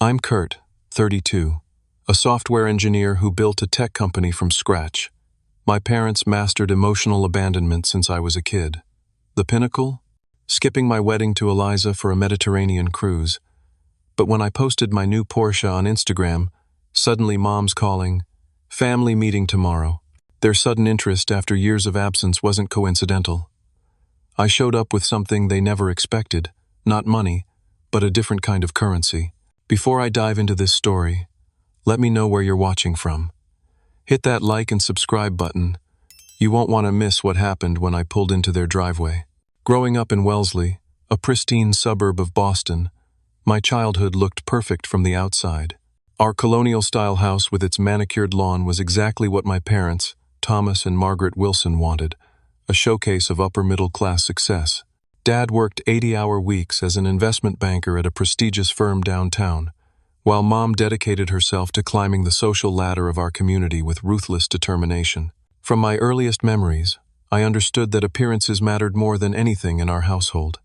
I'm Kurt, 32, a software engineer who built a tech company from scratch. My parents mastered emotional abandonment since I was a kid. The pinnacle? Skipping my wedding to Eliza for a Mediterranean cruise. But when I posted my new Porsche on Instagram, suddenly mom's calling, "Family meeting tomorrow." Their sudden interest after years of absence wasn't coincidental. I showed up with something they never expected, not money, but a different kind of currency. Before I dive into this story, let me know where you're watching from. Hit that like and subscribe button. You won't want to miss what happened when I pulled into their driveway. Growing up in Wellesley, a pristine suburb of Boston, my childhood looked perfect from the outside. Our colonial-style house with its manicured lawn was exactly what my parents, Thomas and Margaret Wilson, wanted, a showcase of upper-middle-class success. Dad worked 80-hour weeks as an investment banker at a prestigious firm downtown, while Mom dedicated herself to climbing the social ladder of our community with ruthless determination. From my earliest memories, I understood that appearances mattered more than anything in our household.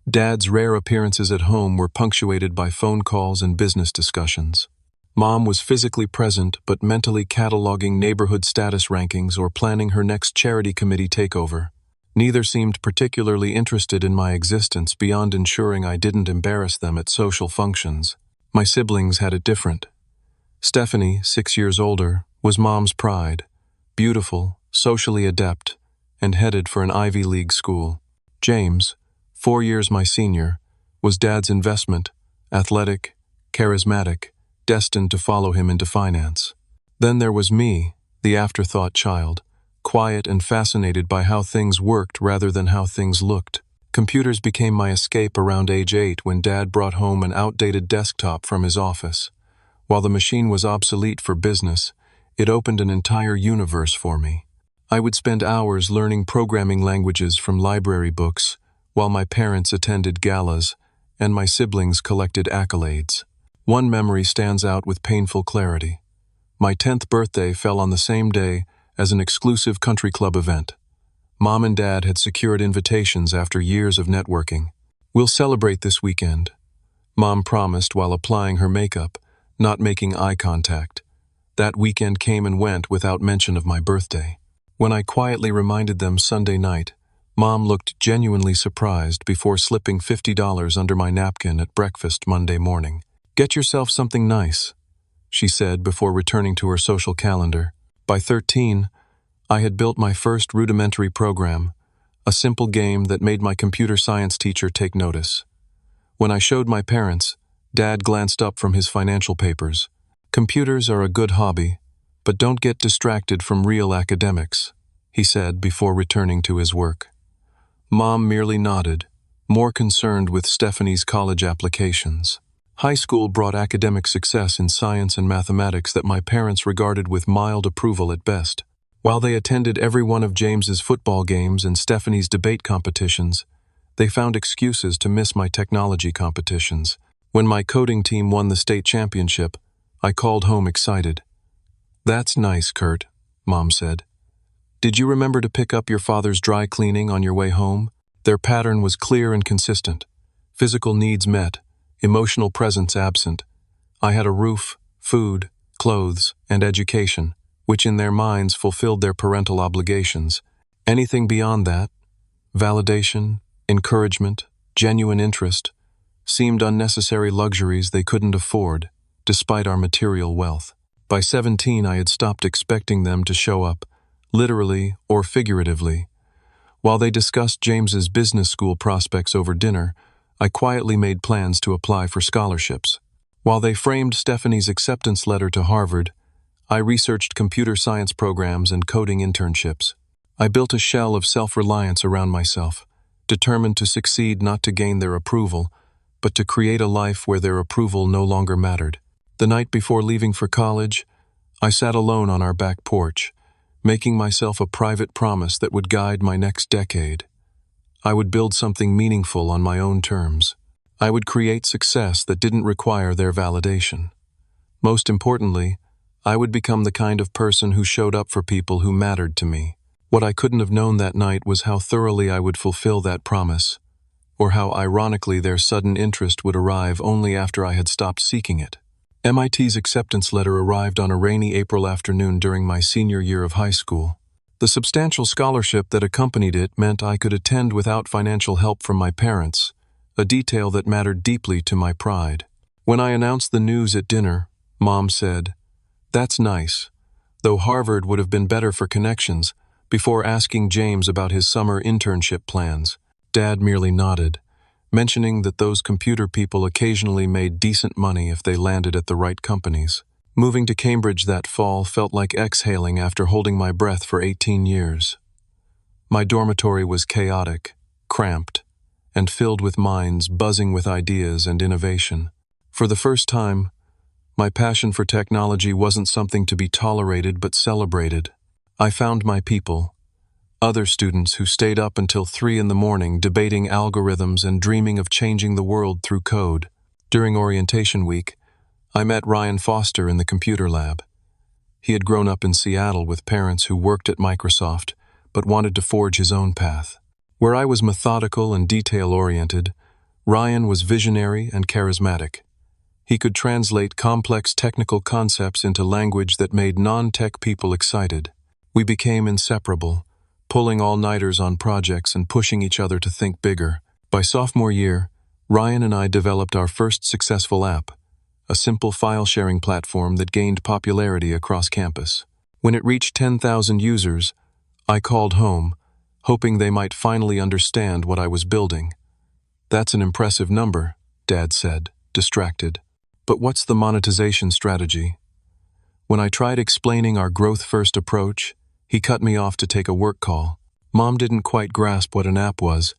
Dad's rare appearances at home were punctuated by phone calls and business discussions. Mom was physically present but mentally cataloging neighborhood status rankings or planning her next charity committee takeover. Neither seemed particularly interested in my existence beyond ensuring I didn't embarrass them at social functions. My siblings had it different. Stephanie, 6 years older, was Mom's pride, beautiful, socially adept, and headed for an Ivy League school. James, 4 years my senior, was Dad's investment, athletic, charismatic, destined to follow him into finance. Then there was me, the afterthought child, quiet and fascinated by how things worked rather than how things looked. Computers became my escape around age 8 when Dad brought home an outdated desktop from his office. While the machine was obsolete for business, it opened an entire universe for me. I would spend hours learning programming languages from library books, while my parents attended galas and my siblings collected accolades. One memory stands out with painful clarity. My 10th birthday fell on the same day as an exclusive country club event. Mom and Dad had secured invitations after years of networking. "We'll celebrate this weekend," Mom promised while applying her makeup, not making eye contact. That weekend came and went without mention of my birthday. When I quietly reminded them Sunday night, Mom looked genuinely surprised before slipping $50 under my napkin at breakfast Monday morning. "Get yourself something nice," she said before returning to her social calendar. By 13, I had built my first rudimentary program, a simple game that made my computer science teacher take notice. When I showed my parents, Dad glanced up from his financial papers. "Computers are a good hobby, but don't get distracted from real academics," he said before returning to his work. Mom merely nodded, more concerned with Stephanie's college applications. High school brought academic success in science and mathematics that my parents regarded with mild approval at best. While they attended every one of James's football games and Stephanie's debate competitions, they found excuses to miss my technology competitions. When my coding team won the state championship, I called home excited. "That's nice, Kurt," Mom said. "Did you remember to pick up your father's dry cleaning on your way home?" Their pattern was clear and consistent. Physical needs met, emotional presence absent. I had a roof, food, clothes, and education, which in their minds fulfilled their parental obligations. Anything beyond that, validation, encouragement, genuine interest, seemed unnecessary luxuries they couldn't afford, despite our material wealth. By 17, I had stopped expecting them to show up, literally or figuratively. While they discussed James's business school prospects over dinner, I quietly made plans to apply for scholarships. While they framed Stephanie's acceptance letter to Harvard, I researched computer science programs and coding internships. I built a shell of self-reliance around myself, determined to succeed not to gain their approval, but to create a life where their approval no longer mattered. The night before leaving for college, I sat alone on our back porch, making myself a private promise that would guide my next decade. I would build something meaningful on my own terms. I would create success that didn't require their validation. Most importantly, I would become the kind of person who showed up for people who mattered to me. What I couldn't have known that night was how thoroughly I would fulfill that promise, or how ironically their sudden interest would arrive only after I had stopped seeking it. MIT's acceptance letter arrived on a rainy April afternoon during my senior year of high school. The substantial scholarship that accompanied it meant I could attend without financial help from my parents, a detail that mattered deeply to my pride. When I announced the news at dinner, Mom said, "That's nice, though Harvard would have been better for connections," before asking James about his summer internship plans. Dad merely nodded, mentioning that those computer people occasionally made decent money if they landed at the right companies. Moving to Cambridge that fall felt like exhaling after holding my breath for 18 years. My dormitory was chaotic, cramped, and filled with minds buzzing with ideas and innovation. For the first time, my passion for technology wasn't something to be tolerated but celebrated. I found my people, other students who stayed up until 3 in the morning debating algorithms and dreaming of changing the world through code. During orientation week, I met Ryan Foster in the computer lab. He had grown up in Seattle with parents who worked at Microsoft, but wanted to forge his own path. Where I was methodical and detail-oriented, Ryan was visionary and charismatic. He could translate complex technical concepts into language that made non-tech people excited. We became inseparable, pulling all-nighters on projects and pushing each other to think bigger. By sophomore year, Ryan and I developed our first successful app, a simple file-sharing platform that gained popularity across campus. When it reached 10,000 users, I called home, hoping they might finally understand what I was building. "That's an impressive number," Dad said, distracted. "But what's the monetization strategy?" When I tried explaining our growth-first approach, he cut me off to take a work call. Mom didn't quite grasp what an app was,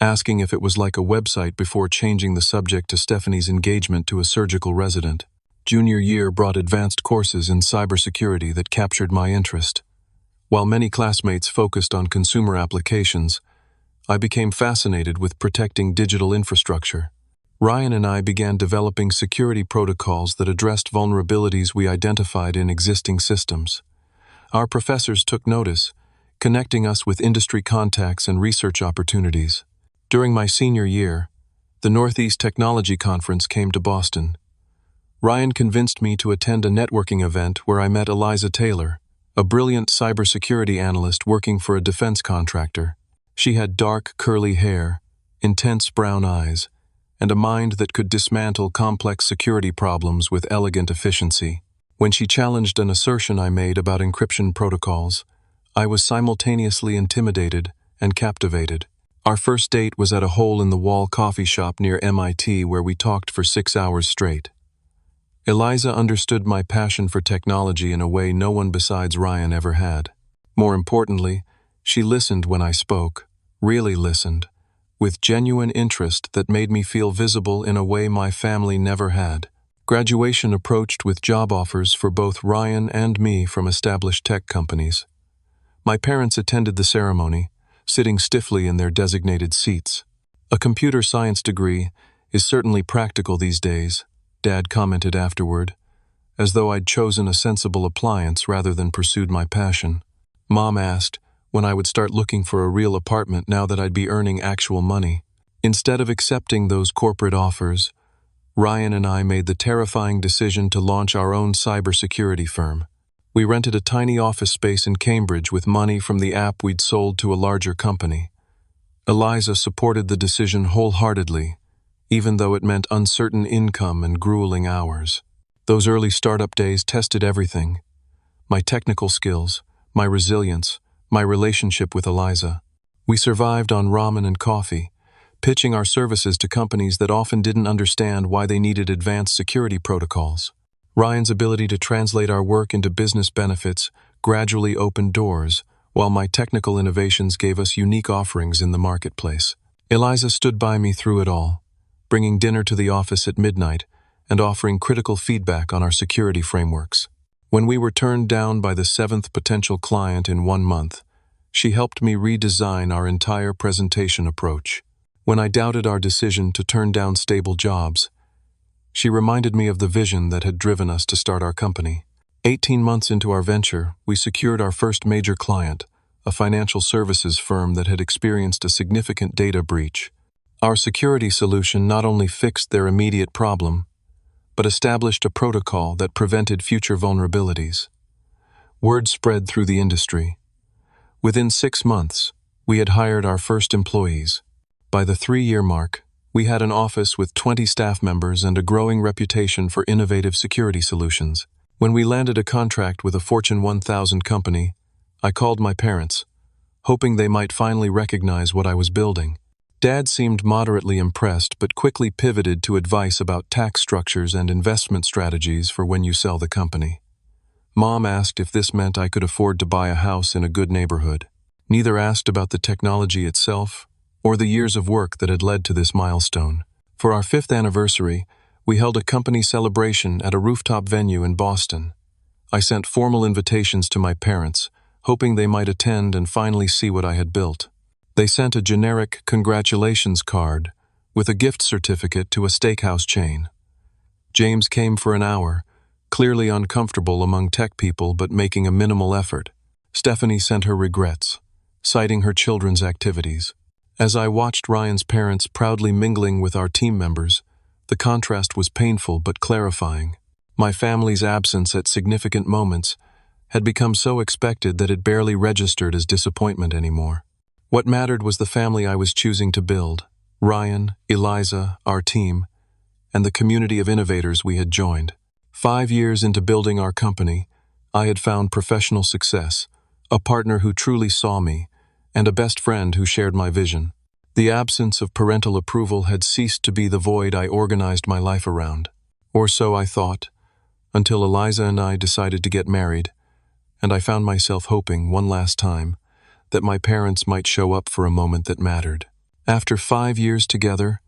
asking if it was like a website before changing the subject to Stephanie's engagement to a surgical resident. Junior year brought advanced courses in cybersecurity that captured my interest. While many classmates focused on consumer applications, I became fascinated with protecting digital infrastructure. Ryan and I began developing security protocols that addressed vulnerabilities we identified in existing systems. Our professors took notice, connecting us with industry contacts and research opportunities. During my senior year, the Northeast Technology Conference came to Boston. Ryan convinced me to attend a networking event where I met Eliza Taylor, a brilliant cybersecurity analyst working for a defense contractor. She had dark, curly hair, intense brown eyes, and a mind that could dismantle complex security problems with elegant efficiency. When she challenged an assertion I made about encryption protocols, I was simultaneously intimidated and captivated. Our first date was at a hole-in-the-wall coffee shop near MIT where we talked for 6 hours straight. Eliza understood my passion for technology in a way no one besides Ryan ever had. More importantly, she listened when I spoke, really listened, with genuine interest that made me feel visible in a way my family never had. Graduation approached with job offers for both Ryan and me from established tech companies. My parents attended the ceremony, sitting stiffly in their designated seats. "A computer science degree is certainly practical these days," Dad commented afterward, as though I'd chosen a sensible appliance rather than pursued my passion. Mom asked when I would start looking for a real apartment now that I'd be earning actual money. Instead of accepting those corporate offers, Ryan and I made the terrifying decision to launch our own cybersecurity firm. We rented a tiny office space in Cambridge with money from the app we'd sold to a larger company. Eliza supported the decision wholeheartedly, even though it meant uncertain income and grueling hours. Those early startup days tested everything: my technical skills, my resilience, my relationship with Eliza. We survived on ramen and coffee, pitching our services to companies that often didn't understand why they needed advanced security protocols. Ryan's ability to translate our work into business benefits gradually opened doors, while my technical innovations gave us unique offerings in the marketplace. Eliza stood by me through it all, bringing dinner to the office at midnight and offering critical feedback on our security frameworks. When we were turned down by the 7th potential client in 1 month, she helped me redesign our entire presentation approach. When I doubted our decision to turn down stable jobs, she reminded me of the vision that had driven us to start our company. 18 months into our venture, we secured our first major client, a financial services firm that had experienced a significant data breach. Our security solution not only fixed their immediate problem, but established a protocol that prevented future vulnerabilities. Word spread through the industry. Within 6 months, we had hired our first employees. By the 3-year mark, we had an office with 20 staff members and a growing reputation for innovative security solutions. When we landed a contract with a Fortune 1000 company, I called my parents, hoping they might finally recognize what I was building. Dad seemed moderately impressed but quickly pivoted to advice about tax structures and investment strategies for when you sell the company. Mom asked if this meant I could afford to buy a house in a good neighborhood. Neither asked about the technology itself or the years of work that had led to this milestone. For our 5th anniversary, we held a company celebration at a rooftop venue in Boston. I sent formal invitations to my parents, hoping they might attend and finally see what I had built. They sent a generic congratulations card with a gift certificate to a steakhouse chain. James came for an hour, clearly uncomfortable among tech people but making a minimal effort. Stephanie sent her regrets, citing her children's activities. As I watched Ryan's parents proudly mingling with our team members, the contrast was painful but clarifying. My family's absence at significant moments had become so expected that it barely registered as disappointment anymore. What mattered was the family I was choosing to build: Ryan, Eliza, our team, and the community of innovators we had joined. 5 years into building our company, I had found professional success, a partner who truly saw me, and a best friend who shared my vision. The absence of parental approval had ceased to be the void I organized my life around. Or so I thought, until Eliza and I decided to get married, and I found myself hoping, one last time, that my parents might show up for a moment that mattered. After 5 years together,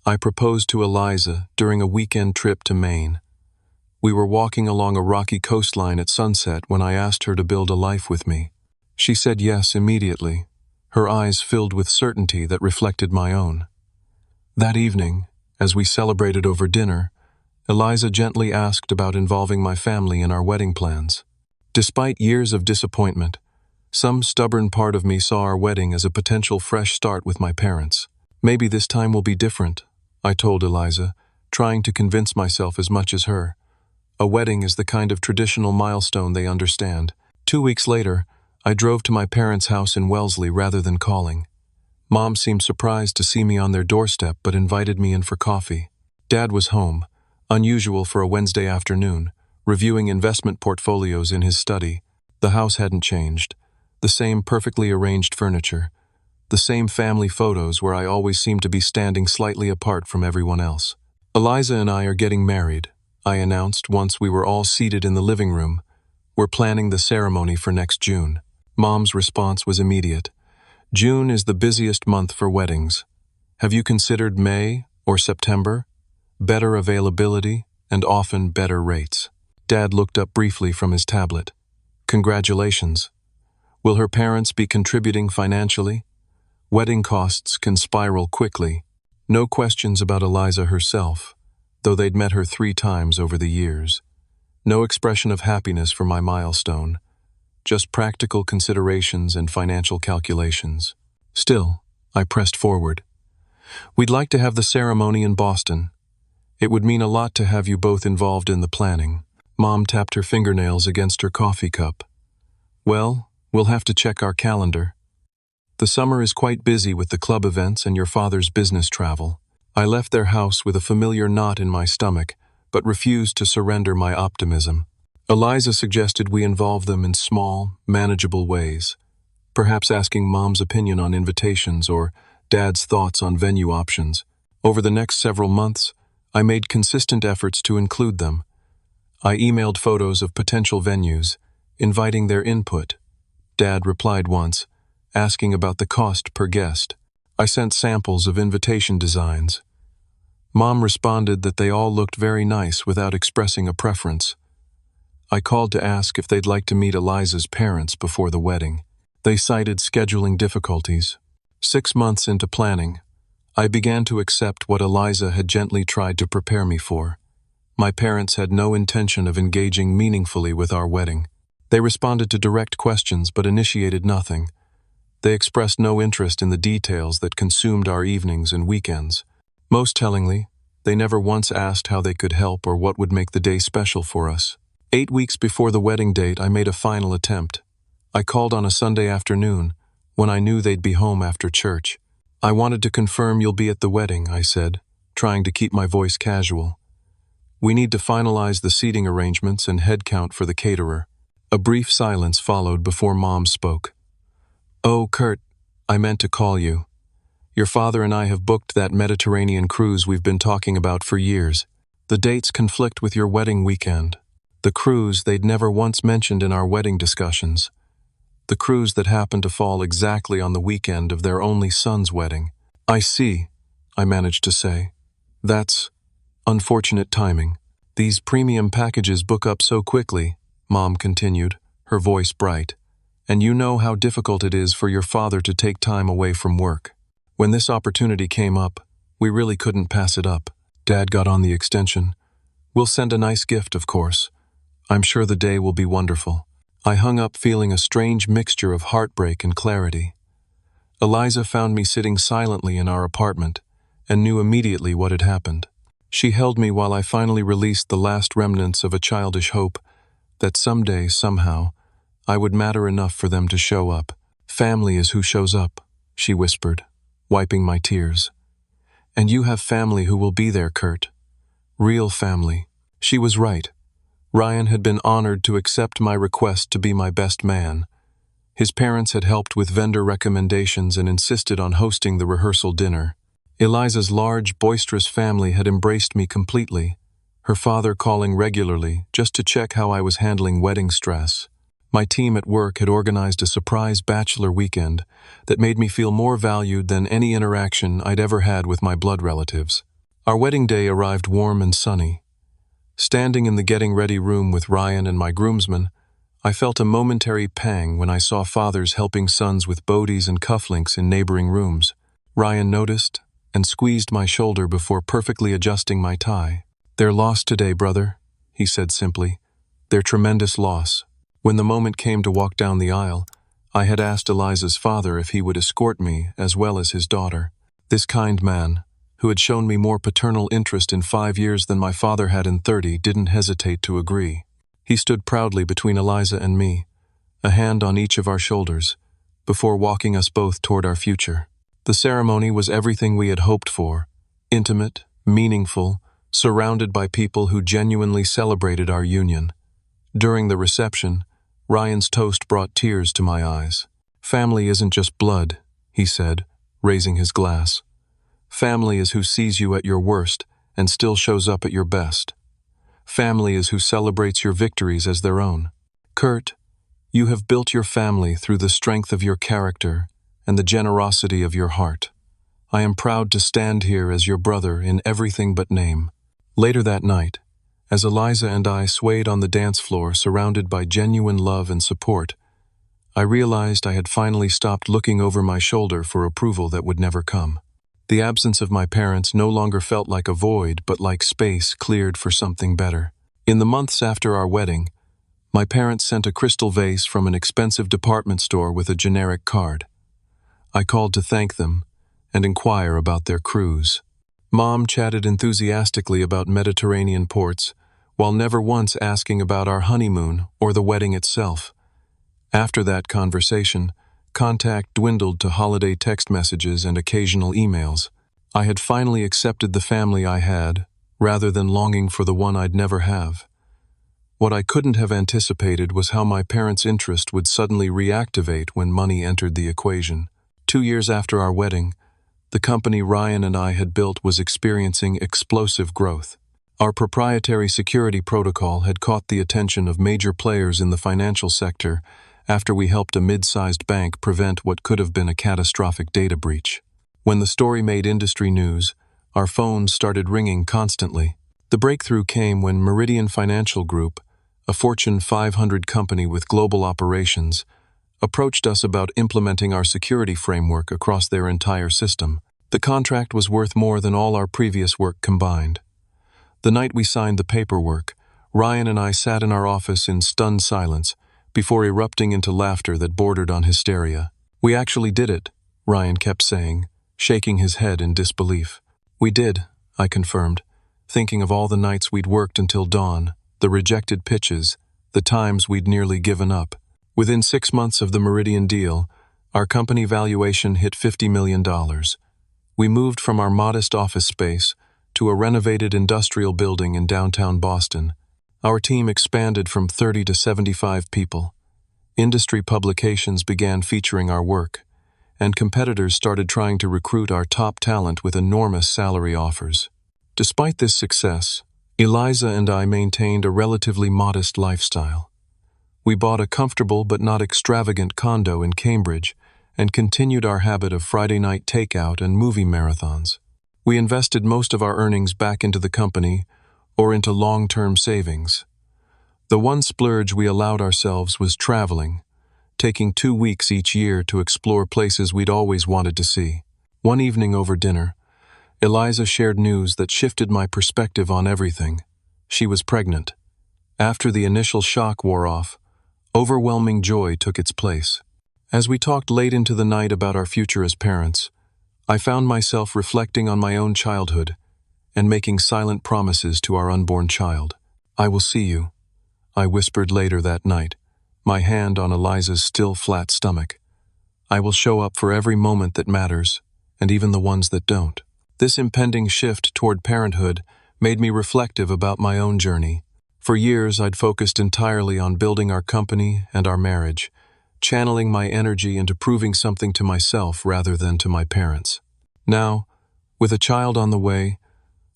I proposed to Eliza during a weekend trip to Maine. We were walking along a rocky coastline at sunset when I asked her to build a life with me. She said yes immediately, her eyes filled with certainty that reflected my own. That evening, as we celebrated over dinner, Eliza gently asked about involving my family in our wedding plans. Despite years of disappointment, some stubborn part of me saw our wedding as a potential fresh start with my parents. Maybe this time will be different, I told Eliza, trying to convince myself as much as her. A wedding is the kind of traditional milestone they understand. 2 weeks later, I drove to my parents' house in Wellesley rather than calling. Mom seemed surprised to see me on their doorstep but invited me in for coffee. Dad was home, unusual for a Wednesday afternoon, reviewing investment portfolios in his study. The house hadn't changed. The same perfectly arranged furniture. The same family photos where I always seemed to be standing slightly apart from everyone else. Eliza and I are getting married, I announced once we were all seated in the living room. We're planning the ceremony for next June. Mom's response was immediate. June is the busiest month for weddings. Have you considered May or September? Better availability and often better rates. Dad looked up briefly from his tablet. Congratulations. Will her parents be contributing financially? Wedding costs can spiral quickly. No questions about Eliza herself, though they'd met her 3 times over the years. No expression of happiness for my milestone. Just practical considerations and financial calculations. Still, I pressed forward. We'd like to have the ceremony in Boston. It would mean a lot to have you both involved in the planning. Mom tapped her fingernails against her coffee cup. Well, we'll have to check our calendar. The summer is quite busy with the club events and your father's business travel. I left their house with a familiar knot in my stomach, but refused to surrender my optimism. Eliza suggested we involve them in small, manageable ways, perhaps asking Mom's opinion on invitations or Dad's thoughts on venue options. Over the next several months, I made consistent efforts to include them. I emailed photos of potential venues, inviting their input. Dad replied once, asking about the cost per guest. I sent samples of invitation designs. Mom responded that they all looked very nice without expressing a preference. I called to ask if they'd like to meet Eliza's parents before the wedding. They cited scheduling difficulties. 6 months into planning, I began to accept what Eliza had gently tried to prepare me for. My parents had no intention of engaging meaningfully with our wedding. They responded to direct questions but initiated nothing. They expressed no interest in the details that consumed our evenings and weekends. Most tellingly, they never once asked how they could help or what would make the day special for us. 8 weeks before the wedding date, I made a final attempt. I called on a Sunday afternoon, when I knew they'd be home after church. "I wanted to confirm you'll be at the wedding," I said, trying to keep my voice casual. "We need to finalize the seating arrangements and head count for the caterer." A brief silence followed before Mom spoke. "Oh, Kurt, I meant to call you. Your father and I have booked that Mediterranean cruise we've been talking about for years. The dates conflict with your wedding weekend. The cruise they'd never once mentioned in our wedding discussions. The cruise that happened to fall exactly on the weekend of their only son's wedding." "I see," I managed to say. "That's unfortunate timing. These premium packages book up so quickly," Mom continued, her voice bright. "And you know how difficult it is for your father to take time away from work. When this opportunity came up, we really couldn't pass it up." Dad got on the extension. "We'll send a nice gift, of course. I'm sure the day will be wonderful." I hung up feeling a strange mixture of heartbreak and clarity. Eliza found me sitting silently in our apartment and knew immediately what had happened. She held me while I finally released the last remnants of a childish hope that someday, somehow, I would matter enough for them to show up. "Family is who shows up," she whispered, wiping my tears. "And you have family who will be there, Kurt. Real family." She was right. Ryan had been honored to accept my request to be my best man. His parents had helped with vendor recommendations and insisted on hosting the rehearsal dinner. Eliza's large, boisterous family had embraced me completely, her father calling regularly just to check how I was handling wedding stress. My team at work had organized a surprise bachelor weekend that made me feel more valued than any interaction I'd ever had with my blood relatives. Our wedding day arrived warm and sunny. Standing in the getting ready room with Ryan and my groomsmen, I felt a momentary pang when I saw fathers helping sons with boadies and cufflinks in neighboring rooms. Ryan noticed and squeezed my shoulder before perfectly adjusting my tie. "They're lost today, brother," he said simply. "Their tremendous loss." When the moment came to walk down the aisle, I had asked Eliza's father if he would escort me as well as his daughter. This kind man, who had shown me more paternal interest in 5 years than my father had in 30, didn't hesitate to agree. He stood proudly between Eliza and me, a hand on each of our shoulders, before walking us both toward our future. The ceremony was everything we had hoped for: intimate, meaningful, surrounded by people who genuinely celebrated our union. During the reception, Ryan's toast brought tears to my eyes. "Family isn't just blood," he said, raising his glass. "Family is who sees you at your worst and still shows up at your best. Family is who celebrates your victories as their own. Kurt, you have built your family through the strength of your character and the generosity of your heart. I am proud to stand here as your brother in everything but name." Later that night, as Eliza and I swayed on the dance floor surrounded by genuine love and support, I realized I had finally stopped looking over my shoulder for approval that would never come. The absence of my parents no longer felt like a void, but like space cleared for something better. In the months after our wedding, my parents sent a crystal vase from an expensive department store with a generic card. I called to thank them and inquire about their cruise. Mom chatted enthusiastically about Mediterranean ports, while never once asking about our honeymoon or the wedding itself. After that conversation, contact dwindled to holiday text messages and occasional emails. I had finally accepted the family I had, rather than longing for the one I'd never have. What I couldn't have anticipated was how my parents' interest would suddenly reactivate when money entered the equation. 2 years after our wedding, the company Ryan and I had built was experiencing explosive growth. Our proprietary security protocol had caught the attention of major players in the financial sector after we helped a mid-sized bank prevent what could have been a catastrophic data breach. When the story made industry news, our phones started ringing constantly. The breakthrough came when Meridian Financial Group, a Fortune 500 company with global operations, approached us about implementing our security framework across their entire system. The contract was worth more than all our previous work combined. The night we signed the paperwork, Ryan and I sat in our office in stunned silence before erupting into laughter that bordered on hysteria. "We actually did it," Ryan kept saying, shaking his head in disbelief. "We did," I confirmed, thinking of all the nights we'd worked until dawn, the rejected pitches, the times we'd nearly given up. Within 6 months of the Meridian deal, our company valuation hit $50 million. We moved from our modest office space to a renovated industrial building in downtown Boston. Our team expanded from 30 to 75 people. Industry publications began featuring our work, and competitors started trying to recruit our top talent with enormous salary offers. Despite this success, Eliza and I maintained a relatively modest lifestyle. We bought a comfortable but not extravagant condo in Cambridge and continued our habit of Friday night takeout and movie marathons. We invested most of our earnings back into the company or into long-term savings. The one splurge we allowed ourselves was traveling, taking 2 weeks each year to explore places we'd always wanted to see. One evening over dinner, Eliza shared news that shifted my perspective on everything. She was pregnant. After the initial shock wore off, overwhelming joy took its place. As we talked late into the night about our future as parents, I found myself reflecting on my own childhood and making silent promises to our unborn child. "I will see you," I whispered later that night, my hand on Eliza's still flat stomach. "I will show up for every moment that matters, and even the ones that don't." This impending shift toward parenthood made me reflective about my own journey. For years, I'd focused entirely on building our company and our marriage, channeling my energy into proving something to myself rather than to my parents. Now, with a child on the way,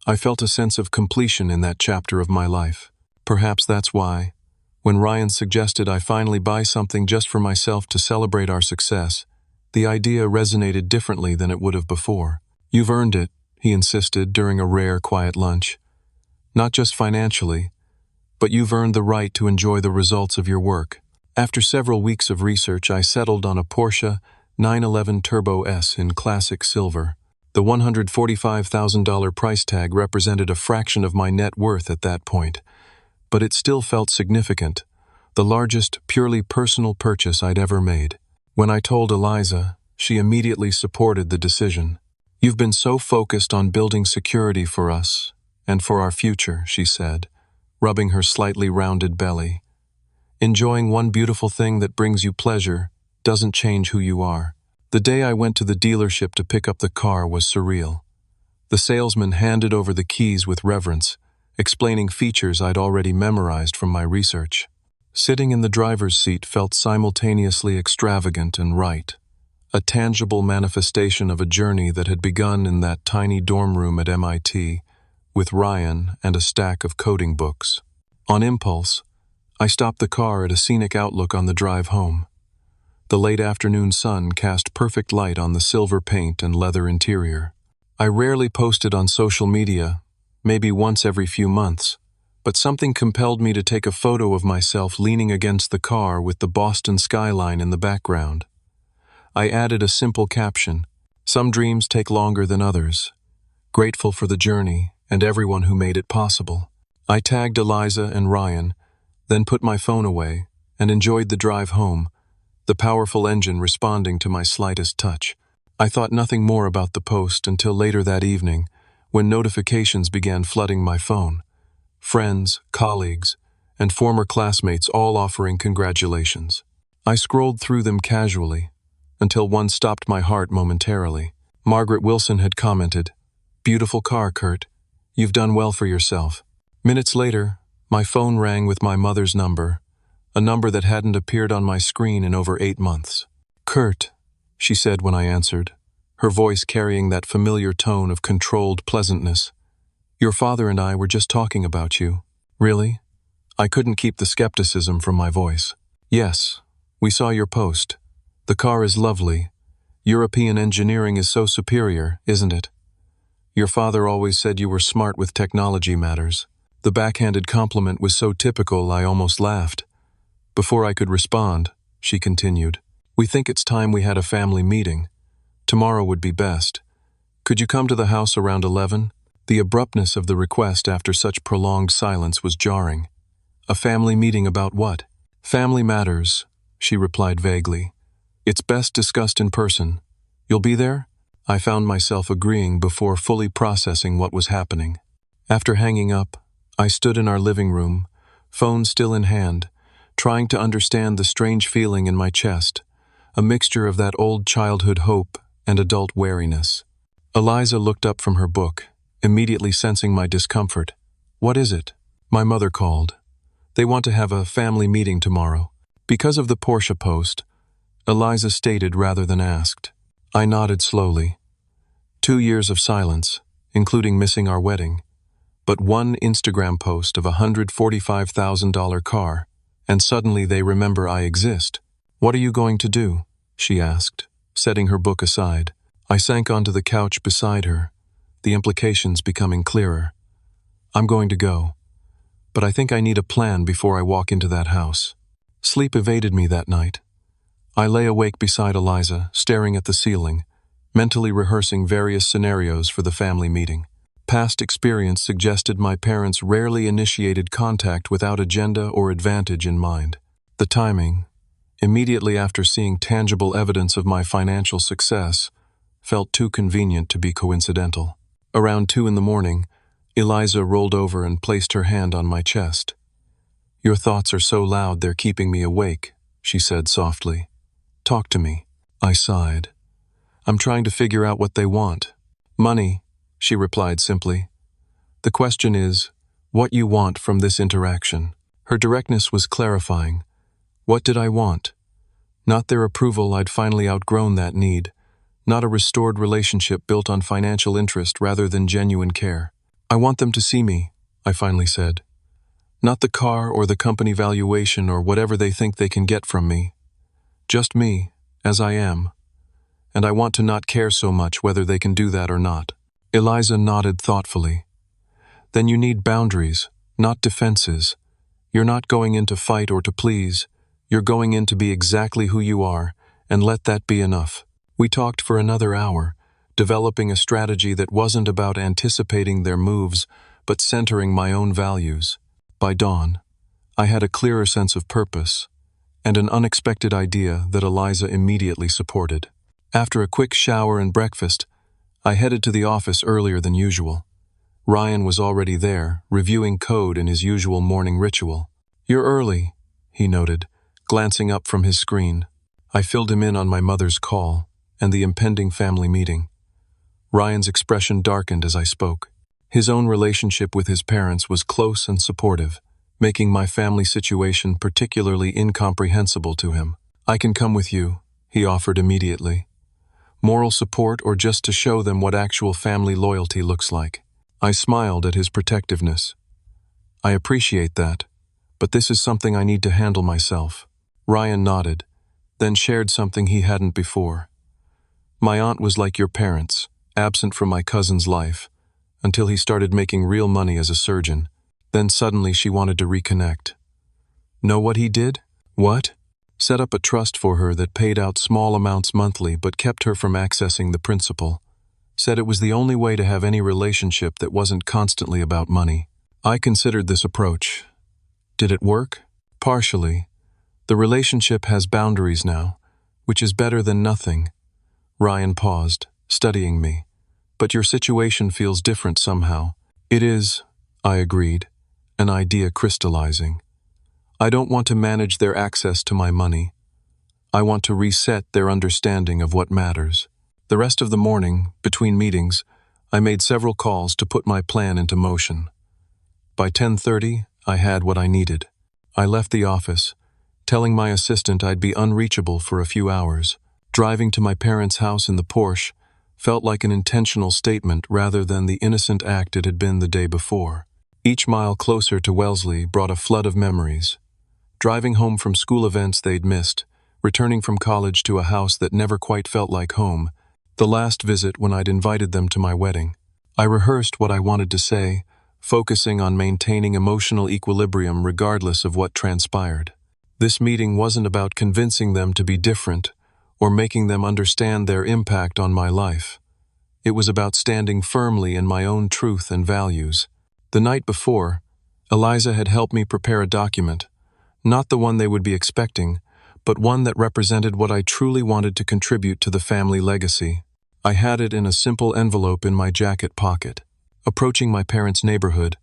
I felt a sense of completion in that chapter of my life. Perhaps that's why, when Ryan suggested I finally buy something just for myself to celebrate our success, the idea resonated differently than it would have before. "You've earned it," he insisted during a rare, quiet lunch. "Not just financially, but you've earned the right to enjoy the results of your work." After several weeks of research, I settled on a Porsche 911 Turbo S in classic silver. The $145,000 price tag represented a fraction of my net worth at that point, but it still felt significant, the largest purely personal purchase I'd ever made. When I told Eliza, she immediately supported the decision. "You've been so focused on building security for us and for our future," she said, rubbing her slightly rounded belly. "Enjoying one beautiful thing that brings you pleasure doesn't change who you are." The day I went to the dealership to pick up the car was surreal. The salesman handed over the keys with reverence, explaining features I'd already memorized from my research. Sitting in the driver's seat felt simultaneously extravagant and right, a tangible manifestation of a journey that had begun in that tiny dorm room at MIT, with Ryan and a stack of coding books. On impulse, I stopped the car at a scenic outlook on the drive home. The late afternoon sun cast perfect light on the silver paint and leather interior. I rarely posted on social media, maybe once every few months, but something compelled me to take a photo of myself leaning against the car with the Boston skyline in the background. I added a simple caption: "Some dreams take longer than others. Grateful for the journey and everyone who made it possible." I tagged Eliza and Ryan, then put my phone away and enjoyed the drive home, the powerful engine responding to my slightest touch. I thought nothing more about the post until later that evening, when notifications began flooding my phone. Friends, colleagues, and former classmates all offering congratulations. I scrolled through them casually, until one stopped my heart momentarily. Margaret Wilson had commented, "Beautiful car, Kurt. You've done well for yourself." Minutes later, my phone rang with my mother's number, a number that hadn't appeared on my screen in over 8 months. "Kurt," she said when I answered, her voice carrying that familiar tone of controlled pleasantness. "Your father and I were just talking about you." "Really?" I couldn't keep the skepticism from my voice. "Yes, we saw your post. The car is lovely. European engineering is so superior, isn't it? Your father always said you were smart with technology matters." The backhanded compliment was so typical I almost laughed. Before I could respond, she continued, "We think it's time we had a family meeting. Tomorrow would be best. Could you come to the house around 11? The abruptness of the request after such prolonged silence was jarring. "A family meeting about what?" "Family matters," she replied vaguely. It's best discussed in person. You'll be there? I found myself agreeing before fully processing what was happening. After hanging up, I stood in our living room, phone still in hand, trying to understand the strange feeling in my chest, a mixture of that old childhood hope and adult wariness. Eliza looked up from her book, immediately sensing my discomfort. What is it? My mother called. They want to have a family meeting tomorrow. Because of the Porsche post, Eliza stated rather than asked. I nodded slowly. 2 years of silence, including missing our wedding, but one Instagram post of a $145,000 car, and suddenly they remember I exist. What are you going to do? She asked, setting her book aside. I sank onto the couch beside her, the implications becoming clearer. I'm going to go, but I think I need a plan before I walk into that house. Sleep evaded me that night. I lay awake beside Eliza, staring at the ceiling, mentally rehearsing various scenarios for the family meeting. Past experience suggested my parents rarely initiated contact without agenda or advantage in mind. The timing, immediately after seeing tangible evidence of my financial success, felt too convenient to be coincidental. Around 2 in the morning, Eliza rolled over and placed her hand on my chest. Your thoughts are so loud they're keeping me awake, she said softly. Talk to me. I sighed. I'm trying to figure out what they want. Money, she replied simply. The question is, what you want from this interaction. Her directness was clarifying. What did I want? Not their approval, I'd finally outgrown that need. Not a restored relationship built on financial interest rather than genuine care. I want them to see me, I finally said. Not the car or the company valuation or whatever they think they can get from me. Just me, as I am. And I want to not care so much whether they can do that or not. Eliza nodded thoughtfully. Then you need boundaries, not defenses. You're not going in to fight or to please. You're going in to be exactly who you are, and let that be enough. We talked for another hour, developing a strategy that wasn't about anticipating their moves, but centering my own values. By dawn, I had a clearer sense of purpose, and an unexpected idea that Eliza immediately supported. After a quick shower and breakfast, I headed to the office earlier than usual. Ryan was already there, reviewing code in his usual morning ritual. You're early, he noted, glancing up from his screen. I filled him in on my mother's call and the impending family meeting. Ryan's expression darkened as I spoke. His own relationship with his parents was close and supportive, making my family situation particularly incomprehensible to him. I can come with you, he offered immediately. Moral support or just to show them what actual family loyalty looks like. I smiled at his protectiveness. I appreciate that, but this is something I need to handle myself. Ryan nodded, then shared something he hadn't before. My aunt was like your parents, absent from my cousin's life, until he started making real money as a surgeon. Then suddenly she wanted to reconnect. Know what he did? What? Set up a trust for her that paid out small amounts monthly but kept her from accessing the principal. Said it was the only way to have any relationship that wasn't constantly about money. I considered this approach. Did it work? Partially. The relationship has boundaries now, which is better than nothing. Ryan paused, studying me. But your situation feels different somehow. It is, I agreed, an idea crystallizing. I don't want to manage their access to my money. I want to reset their understanding of what matters. The rest of the morning, between meetings, I made several calls to put my plan into motion. By 10:30, I had what I needed. I left the office, telling my assistant I'd be unreachable for a few hours. Driving to my parents' house in the Porsche felt like an intentional statement rather than the innocent act it had been the day before. Each mile closer to Wellesley brought a flood of memories. Driving home from school events they'd missed, returning from college to a house that never quite felt like home, the last visit when I'd invited them to my wedding. I rehearsed what I wanted to say, focusing on maintaining emotional equilibrium regardless of what transpired. This meeting wasn't about convincing them to be different or making them understand their impact on my life. It was about standing firmly in my own truth and values. The night before, Eliza had helped me prepare a document, not the one they would be expecting, but one that represented what I truly wanted to contribute to the family legacy. I had it in a simple envelope in my jacket pocket. Approaching my parents' neighborhood,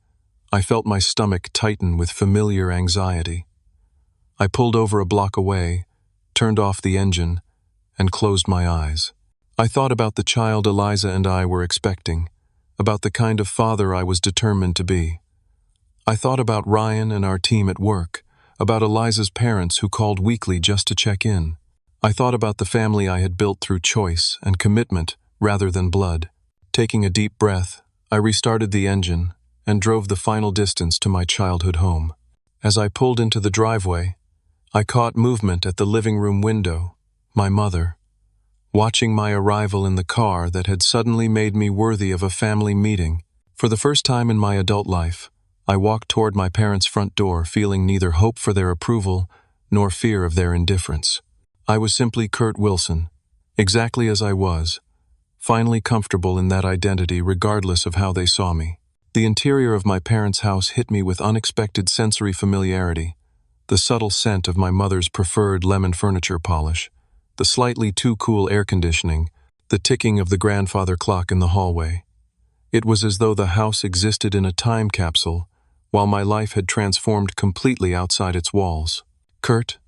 I felt my stomach tighten with familiar anxiety. I pulled over a block away, turned off the engine, and closed my eyes. I thought about the child Eliza and I were expecting, about the kind of father I was determined to be. I thought about Ryan and our team at work, about Eliza's parents who called weekly just to check in. I thought about the family I had built through choice and commitment rather than blood. Taking a deep breath, I restarted the engine and drove the final distance to my childhood home. As I pulled into the driveway, I caught movement at the living room window, my mother, watching my arrival in the car that had suddenly made me worthy of a family meeting. For the first time in my adult life, I walked toward my parents' front door feeling neither hope for their approval nor fear of their indifference. I was simply Kurt Wilson, exactly as I was, finally comfortable in that identity regardless of how they saw me. The interior of my parents' house hit me with unexpected sensory familiarity, the subtle scent of my mother's preferred lemon furniture polish, the slightly too cool air conditioning, the ticking of the grandfather clock in the hallway. It was as though the house existed in a time capsule, while my life had transformed completely outside its walls. "Kurt?"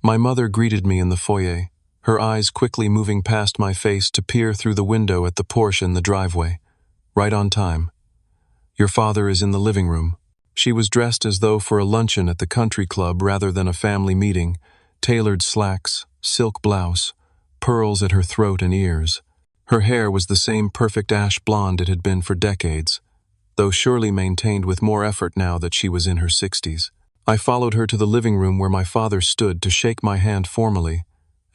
My mother greeted me in the foyer, her eyes quickly moving past my face to peer through the window at the Porsche in the driveway. "Right on time. Your father is in the living room." She was dressed as though for a luncheon at the country club rather than a family meeting, tailored slacks, silk blouse, pearls at her throat and ears. Her hair was the same perfect ash blonde it had been for decades, though surely maintained with more effort now that she was in her 60s. I followed her to the living room where my father stood to shake my hand formally,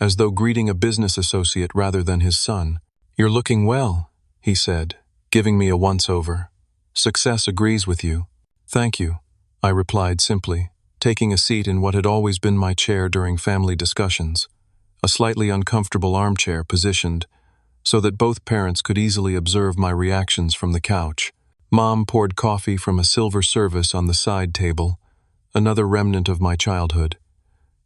as though greeting a business associate rather than his son. "You're looking well," he said, giving me a once-over. "Success agrees with you." "Thank you," I replied simply, taking a seat in what had always been my chair during family discussions, a slightly uncomfortable armchair positioned so that both parents could easily observe my reactions from the couch. Mom poured coffee from a silver service on the side table, another remnant of my childhood.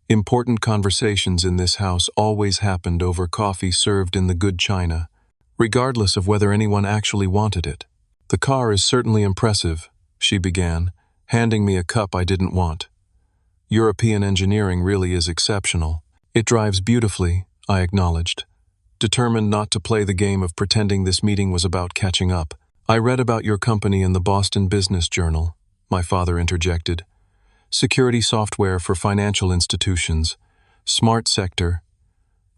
Important conversations in this house always happened over coffee served in the good china, regardless of whether anyone actually wanted it. "The car is certainly impressive," she began, handing me a cup I didn't want. "European engineering really is exceptional." "It drives beautifully," I acknowledged, determined not to play the game of pretending this meeting was about catching up. "I read about your company in the Boston Business Journal," my father interjected. "Security software for financial institutions, smart sector,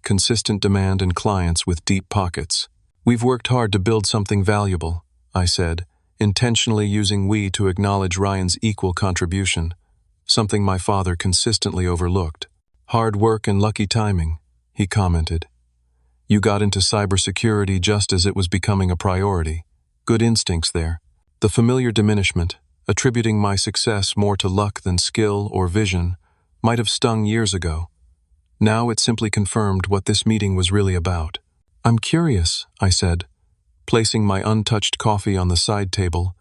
consistent demand and clients with deep pockets. We've worked hard to build something valuable," I said, intentionally using we to acknowledge Ryan's equal contribution, something my father consistently overlooked. "Hard work and lucky timing," he commented. "You got into cybersecurity just as it was becoming a priority. Good instincts there." The familiar diminishment, attributing my success more to luck than skill or vision, might have stung years ago. Now it simply confirmed what this meeting was really about. "I'm curious," I said, placing my untouched coffee on the side table.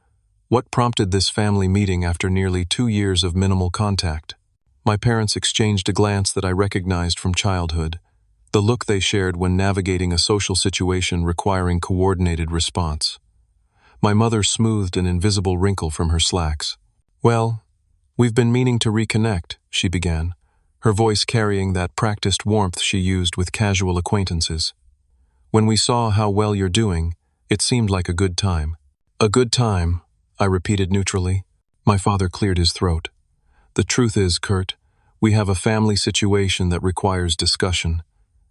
"What prompted this family meeting after nearly 2 years of minimal contact?" My parents exchanged a glance that I recognized from childhood, the look they shared when navigating a social situation requiring coordinated response. My mother smoothed an invisible wrinkle from her slacks. "Well, we've been meaning to reconnect," she began, her voice carrying that practiced warmth she used with casual acquaintances. "When we saw how well you're doing, it seemed like a good time." "A good time," I repeated neutrally. My father cleared his throat. "The truth is, Kurt, we have a family situation that requires discussion.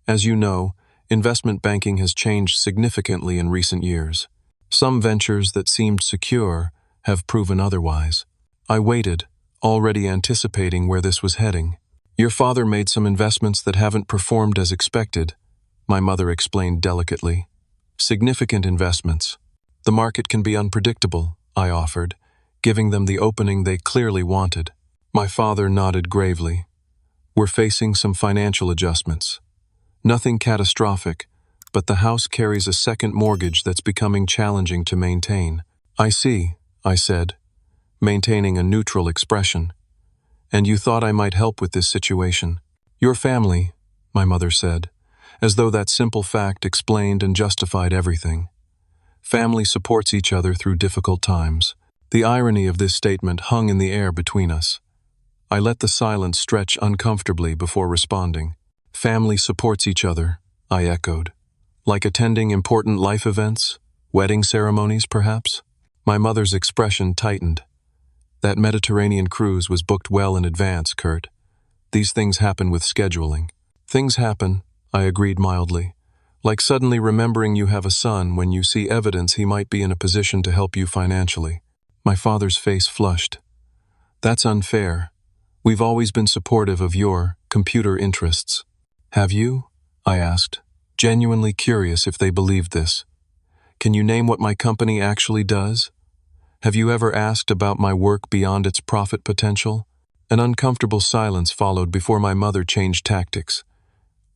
As you know, investment banking has changed significantly in recent years. Some ventures that seemed secure have proven otherwise." I waited, already anticipating where this was heading. "Your father made some investments that haven't performed as expected," my mother explained delicately. "Significant investments. The market can be unpredictable," I offered, giving them the opening they clearly wanted. My father nodded gravely. "We're facing some financial adjustments. Nothing catastrophic, but the house carries a second mortgage that's becoming challenging to maintain." "I see," I said, maintaining a neutral expression. "And you thought I might help with this situation?" Your family, my mother said, as though that simple fact explained and justified everything. Family supports each other through difficult times. The irony of this statement hung in the air between us. I let the silence stretch uncomfortably before responding. Family supports each other, I echoed. Like attending important life events, wedding ceremonies, perhaps? My mother's expression tightened. That Mediterranean cruise was booked well in advance, Kurt. These things happen with scheduling. Things happen, I agreed mildly. Like suddenly remembering you have a son when you see evidence he might be in a position to help you financially. My father's face flushed. That's unfair. We've always been supportive of your computer interests. Have you? I asked, genuinely curious if they believed this. Can you name what my company actually does? Have you ever asked about my work beyond its profit potential? An uncomfortable silence followed before my mother changed tactics.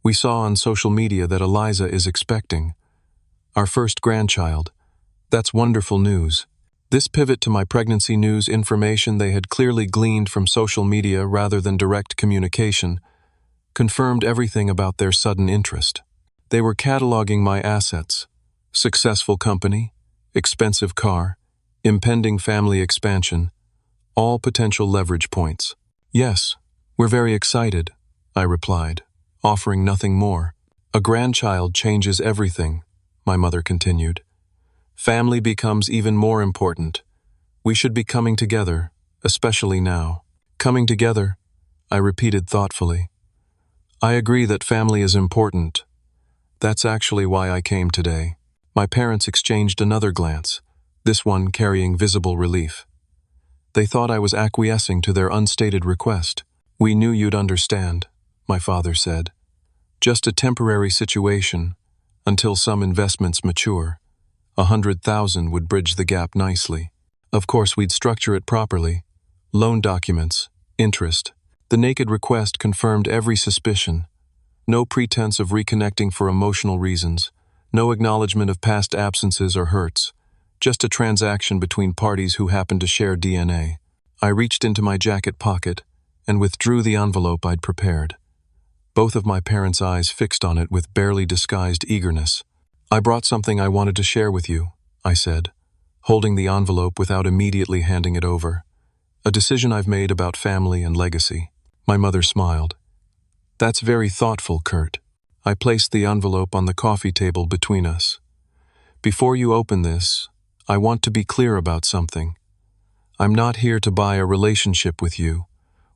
We saw on social media that Eliza is expecting. Our first grandchild. That's wonderful news. This pivot to my pregnancy news information they had clearly gleaned from social media rather than direct communication confirmed everything about their sudden interest. They were cataloging my assets: successful company, expensive car, impending family expansion, all potential leverage points. Yes, we're very excited, I replied, offering nothing more. A grandchild changes everything, my mother continued. Family becomes even more important. We should be coming together, especially now. Coming together, I repeated thoughtfully. I agree that family is important. That's actually why I came today. My parents exchanged another glance, this one carrying visible relief. They thought I was acquiescing to their unstated request. We knew you'd understand, my father said. Just a temporary situation, until some investments mature. 100,000 would bridge the gap nicely. Of course, we'd structure it properly. Loan documents, interest. The naked request confirmed every suspicion. No pretense of reconnecting for emotional reasons. No acknowledgement of past absences or hurts. Just a transaction between parties who happened to share DNA. I reached into my jacket pocket and withdrew the envelope I'd prepared. Both of my parents' eyes fixed on it with barely disguised eagerness. I brought something I wanted to share with you, I said, holding the envelope without immediately handing it over. A decision I've made about family and legacy. My mother smiled. That's very thoughtful, Kurt. I placed the envelope on the coffee table between us. Before you open this, I want to be clear about something. I'm not here to buy a relationship with you.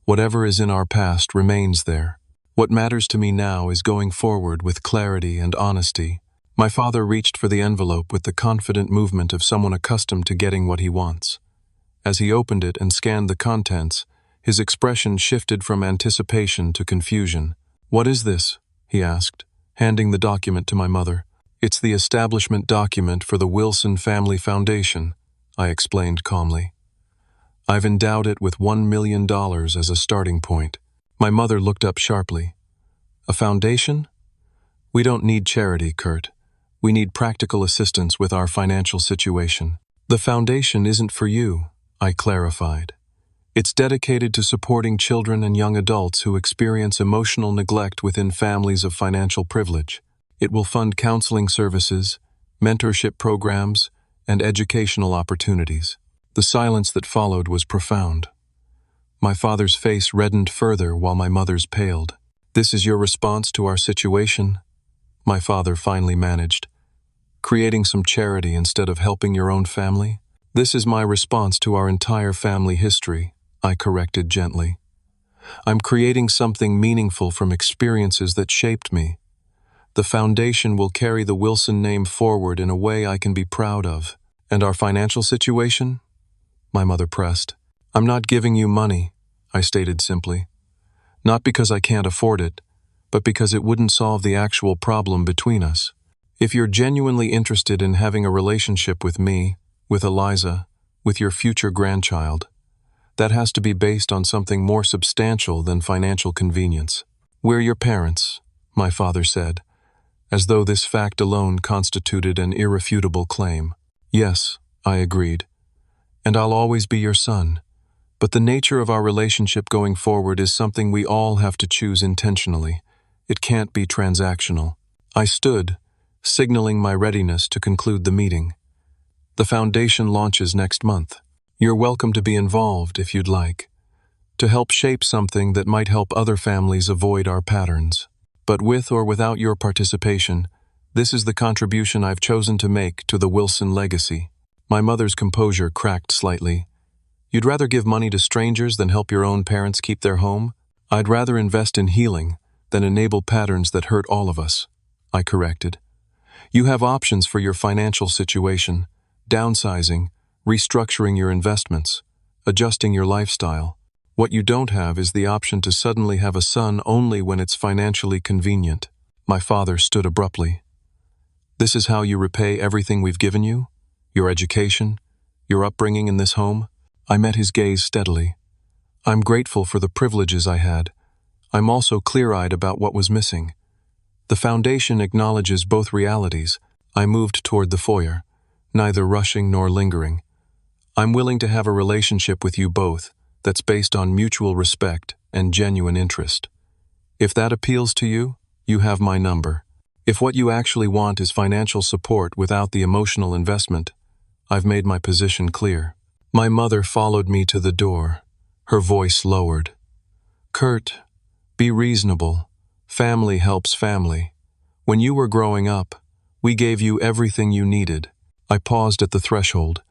Whatever is in our past remains there. What matters to me now is going forward with clarity and honesty. My father reached for the envelope with the confident movement of someone accustomed to getting what he wants. As he opened it and scanned the contents, his expression shifted from anticipation to confusion. What is this? He asked, handing the document to my mother. It's the establishment document for the Wilson Family Foundation, I explained calmly. I've endowed it with $1 million as a starting point. My mother looked up sharply. A foundation? We don't need charity, Kurt. We need practical assistance with our financial situation. The foundation isn't for you, I clarified. It's dedicated to supporting children and young adults who experience emotional neglect within families of financial privilege. It will fund counseling services, mentorship programs, and educational opportunities. The silence that followed was profound. My father's face reddened further while my mother's paled. This is your response to our situation? My father finally managed. Creating some charity instead of helping your own family? This is my response to our entire family history, I corrected gently. I'm creating something meaningful from experiences that shaped me. The foundation will carry the Wilson name forward in a way I can be proud of. And our financial situation? My mother pressed. I'm not giving you money, I stated simply. Not because I can't afford it, but because it wouldn't solve the actual problem between us. If you're genuinely interested in having a relationship with me, with Eliza, with your future grandchild, that has to be based on something more substantial than financial convenience. We're your parents, my father said, as though this fact alone constituted an irrefutable claim. Yes, I agreed. And I'll always be your son, But the nature of our relationship going forward is something we all have to choose intentionally. It can't be transactional. I stood, signaling my readiness to conclude the meeting. The foundation launches next month. You're welcome to be involved if you'd like, to help shape something that might help other families avoid our patterns. But with or without your participation, this is the contribution I've chosen to make to the Wilson legacy. My mother's composure cracked slightly. You'd rather give money to strangers than help your own parents keep their home? I'd rather invest in healing than enable patterns that hurt all of us, I corrected. You have options for your financial situation: downsizing, restructuring your investments, adjusting your lifestyle. What you don't have is the option to suddenly have a son only when it's financially convenient. My father stood abruptly. This is how you repay everything we've given you? Your education? Your upbringing in this home? I met his gaze steadily. I'm grateful for the privileges I had. I'm also clear-eyed about what was missing. The foundation acknowledges both realities. I moved toward the foyer, neither rushing nor lingering. I'm willing to have a relationship with you both that's based on mutual respect and genuine interest. If that appeals to you, you have my number. If what you actually want is financial support without the emotional investment, I've made my position clear. My mother followed me to the door, her voice lowered. Kurt, be reasonable. Family helps family. When you were growing up, we gave you everything you needed. I paused at the threshold.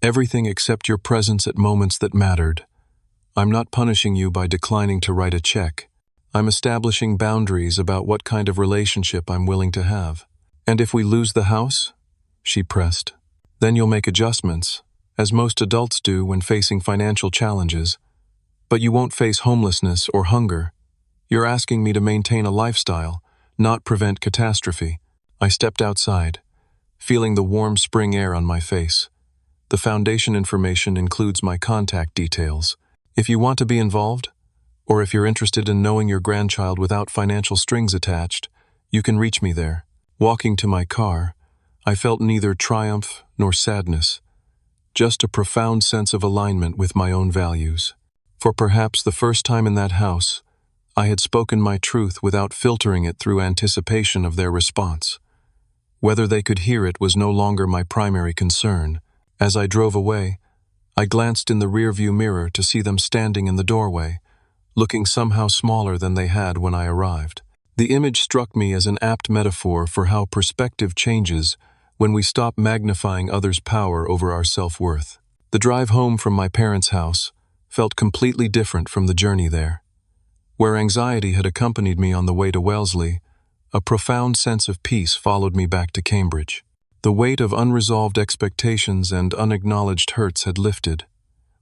Everything except your presence at moments that mattered. I'm not punishing you by declining to write a check. I'm establishing boundaries about what kind of relationship I'm willing to have. And if we lose the house? She pressed. Then you'll make adjustments, as most adults do when facing financial challenges. But you won't face homelessness or hunger. You're asking me to maintain a lifestyle, not prevent catastrophe. I stepped outside, feeling the warm spring air on my face. The foundation information includes my contact details. If you want to be involved, or if you're interested in knowing your grandchild without financial strings attached, you can reach me there. Walking to my car, I felt neither triumph nor sadness, just a profound sense of alignment with my own values. For perhaps the first time in that house, I had spoken my truth without filtering it through anticipation of their response. Whether they could hear it was no longer my primary concern. As I drove away, I glanced in the rearview mirror to see them standing in the doorway, looking somehow smaller than they had when I arrived. The image struck me as an apt metaphor for how perspective changes when we stop magnifying others' power over our self-worth. The drive home from my parents' house felt completely different from the journey there. Where anxiety had accompanied me on the way to Wellesley, a profound sense of peace followed me back to Cambridge. The weight of unresolved expectations and unacknowledged hurts had lifted,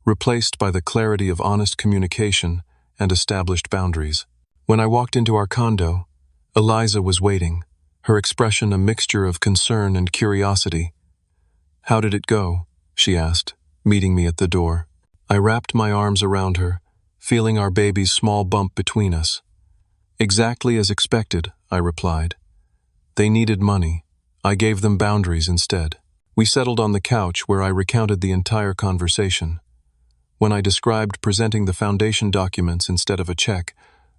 replaced by the clarity of honest communication and established boundaries. When I walked into our condo, Eliza was waiting, her expression a mixture of concern and curiosity. "How did it go?" she asked, meeting me at the door. I wrapped my arms around her, feeling our baby's small bump between us. "Exactly as expected," I replied. "They needed money. I gave them boundaries instead." We settled on the couch where I recounted the entire conversation. When I described presenting the foundation documents instead of a check,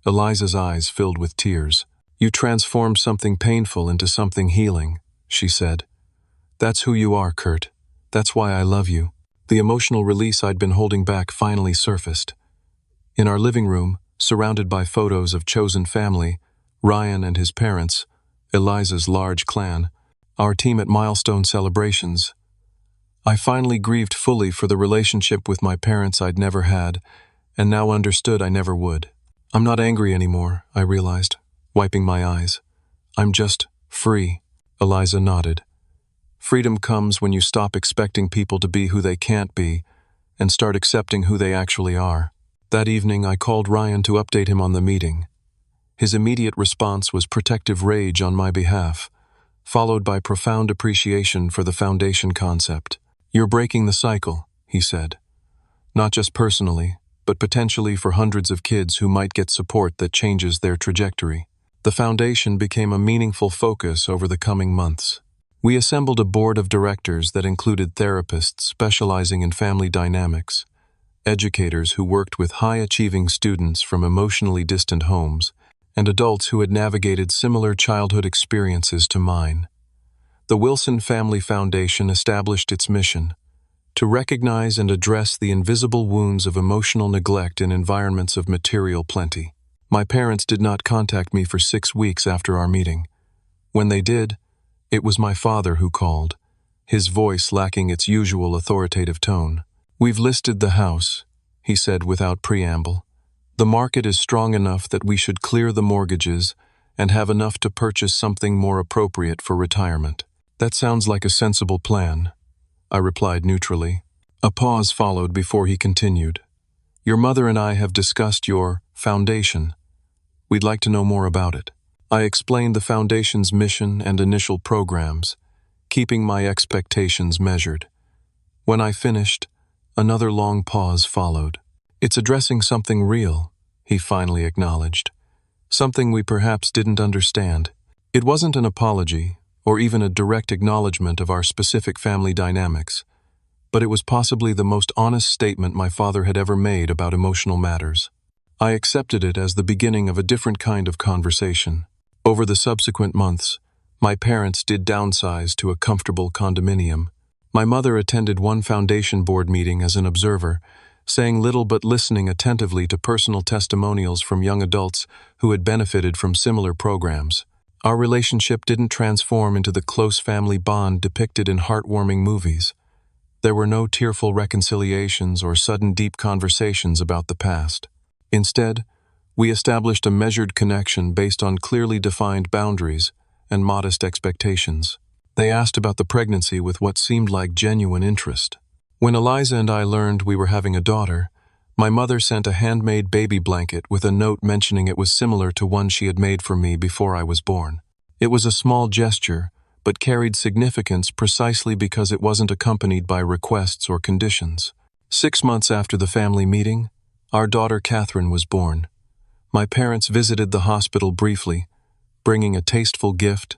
Eliza's eyes filled with tears. "You transformed something painful into something healing," she said. "That's who you are, Kurt. That's why I love you." The emotional release I'd been holding back finally surfaced. In our living room, surrounded by photos of chosen family, Ryan and his parents, Eliza's large clan, our team at milestone celebrations, I finally grieved fully for the relationship with my parents I'd never had, and now understood I never would. "I'm not angry anymore," I realized, wiping my eyes. "I'm just free." Eliza nodded. "Freedom comes when you stop expecting people to be who they can't be and start accepting who they actually are." That evening, I called Ryan to update him on the meeting. His immediate response was protective rage on my behalf, followed by profound appreciation for the foundation concept. "You're breaking the cycle," he said. "Not just personally, but potentially for hundreds of kids who might get support that changes their trajectory." The foundation became a meaningful focus over the coming months. We assembled a board of directors that included therapists specializing in family dynamics, educators who worked with high-achieving students from emotionally distant homes, and adults who had navigated similar childhood experiences to mine. The Wilson Family Foundation established its mission to recognize and address the invisible wounds of emotional neglect in environments of material plenty. My parents did not contact me for 6 weeks after our meeting. When they did, it was my father who called, his voice lacking its usual authoritative tone. "We've listed the house," he said without preamble. "The market is strong enough that we should clear the mortgages and have enough to purchase something more appropriate for retirement." "That sounds like a sensible plan," I replied neutrally. A pause followed before he continued. "Your mother and I have discussed your foundation. We'd like to know more about it." I explained the foundation's mission and initial programs, keeping my expectations measured. When I finished, another long pause followed. "It's addressing something real," he finally acknowledged. "Something we perhaps didn't understand." It wasn't an apology, or even a direct acknowledgement of our specific family dynamics, but it was possibly the most honest statement my father had ever made about emotional matters. I accepted it as the beginning of a different kind of conversation. Over the subsequent months, my parents did downsize to a comfortable condominium. My mother attended one foundation board meeting as an observer, saying little but listening attentively to personal testimonials from young adults who had benefited from similar programs. Our relationship didn't transform into the close family bond depicted in heartwarming movies. There were no tearful reconciliations or sudden deep conversations about the past. Instead, we established a measured connection based on clearly defined boundaries and modest expectations. They asked about the pregnancy with what seemed like genuine interest. When Eliza and I learned we were having a daughter, my mother sent a handmade baby blanket with a note mentioning it was similar to one she had made for me before I was born. It was a small gesture, but carried significance precisely because it wasn't accompanied by requests or conditions. 6 months after the family meeting, our daughter Catherine was born. My parents visited the hospital briefly, bringing a tasteful gift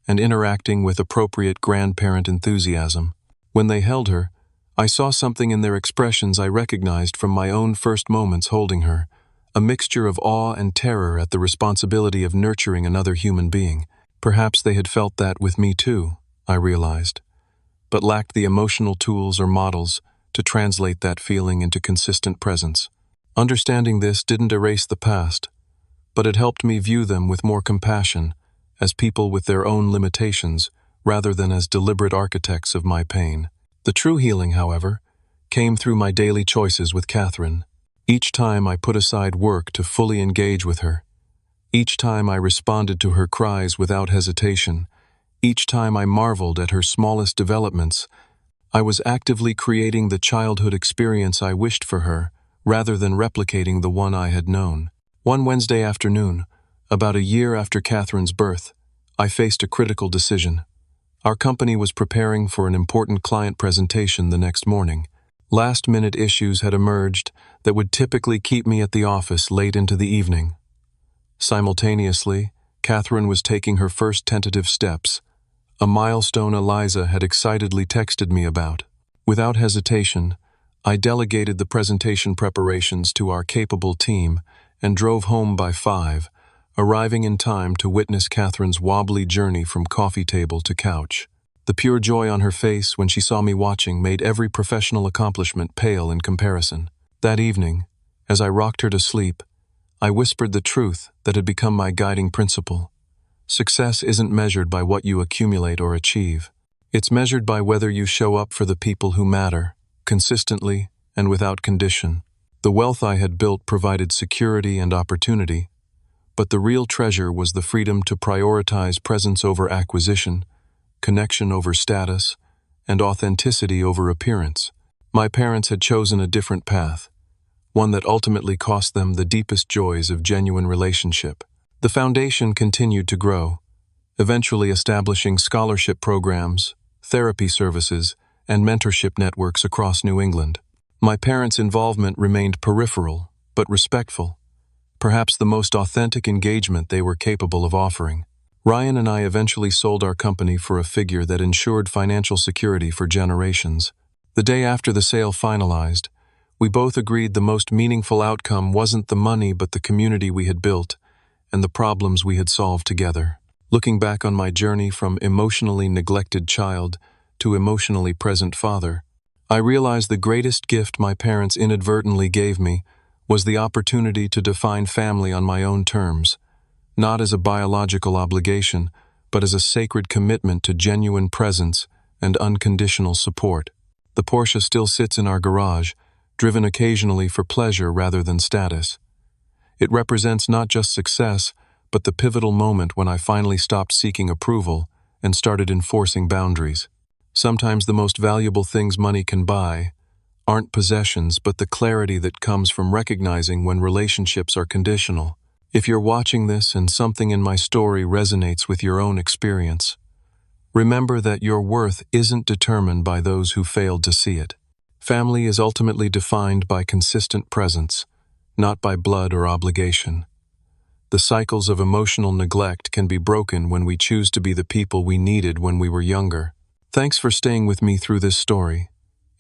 and interacting with appropriate grandparent enthusiasm. When they held her, I saw something in their expressions I recognized from my own first moments holding her, a mixture of awe and terror at the responsibility of nurturing another human being. Perhaps they had felt that with me too, I realized, but lacked the emotional tools or models to translate that feeling into consistent presence. Understanding this didn't erase the past, but it helped me view them with more compassion, as people with their own limitations, rather than as deliberate architects of my pain. The true healing, however, came through my daily choices with Catherine. Each time I put aside work to fully engage with her, each time I responded to her cries without hesitation, each time I marveled at her smallest developments, I was actively creating the childhood experience I wished for her, rather than replicating the one I had known. One Wednesday afternoon, about a year after Catherine's birth, I faced a critical decision. Our company was preparing for an important client presentation the next morning. Last-minute issues had emerged that would typically keep me at the office late into the evening. Simultaneously, Catherine was taking her first tentative steps, a milestone Eliza had excitedly texted me about. Without hesitation, I delegated the presentation preparations to our capable team and drove home by 5, arriving in time to witness Catherine's wobbly journey from coffee table to couch. The pure joy on her face when she saw me watching made every professional accomplishment pale in comparison. That evening, as I rocked her to sleep, I whispered the truth that had become my guiding principle. Success isn't measured by what you accumulate or achieve. It's measured by whether you show up for the people who matter, consistently and without condition. The wealth I had built provided security and opportunity, but the real treasure was the freedom to prioritize presence over acquisition, connection over status, and authenticity over appearance. My parents had chosen a different path, one that ultimately cost them the deepest joys of genuine relationship. The foundation continued to grow, eventually establishing scholarship programs, therapy services, and mentorship networks across New England. My parents' involvement remained peripheral, but respectful, perhaps the most authentic engagement they were capable of offering. Ryan and I eventually sold our company for a figure that ensured financial security for generations. The day after the sale finalized, We both agreed the most meaningful outcome wasn't the money but the community we had built and the problems we had solved together. Looking back on my journey from emotionally neglected child to emotionally present father, I realized the greatest gift my parents inadvertently gave me was the opportunity to define family on my own terms, not as a biological obligation, but as a sacred commitment to genuine presence and unconditional support. The Porsche still sits in our garage, driven occasionally for pleasure rather than status. It represents not just success, but the pivotal moment when I finally stopped seeking approval and started enforcing boundaries. Sometimes the most valuable things money can buy aren't possessions, but the clarity that comes from recognizing when relationships are conditional. If you're watching this and something in my story resonates with your own experience, remember that your worth isn't determined by those who failed to see it. Family is ultimately defined by consistent presence, not by blood or obligation. The cycles of emotional neglect can be broken when we choose to be the people we needed when we were younger. Thanks for staying with me through this story.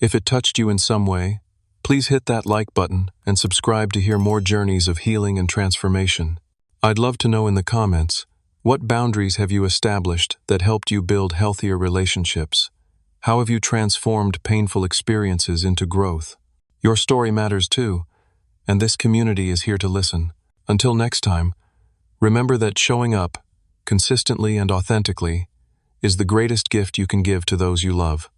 If it touched you in some way, please hit that like button and subscribe to hear more journeys of healing and transformation. I'd love to know in the comments, what boundaries have you established that helped you build healthier relationships? How have you transformed painful experiences into growth? Your story matters too, and this community is here to listen. Until next time, remember that showing up, consistently and authentically, is the greatest gift you can give to those you love.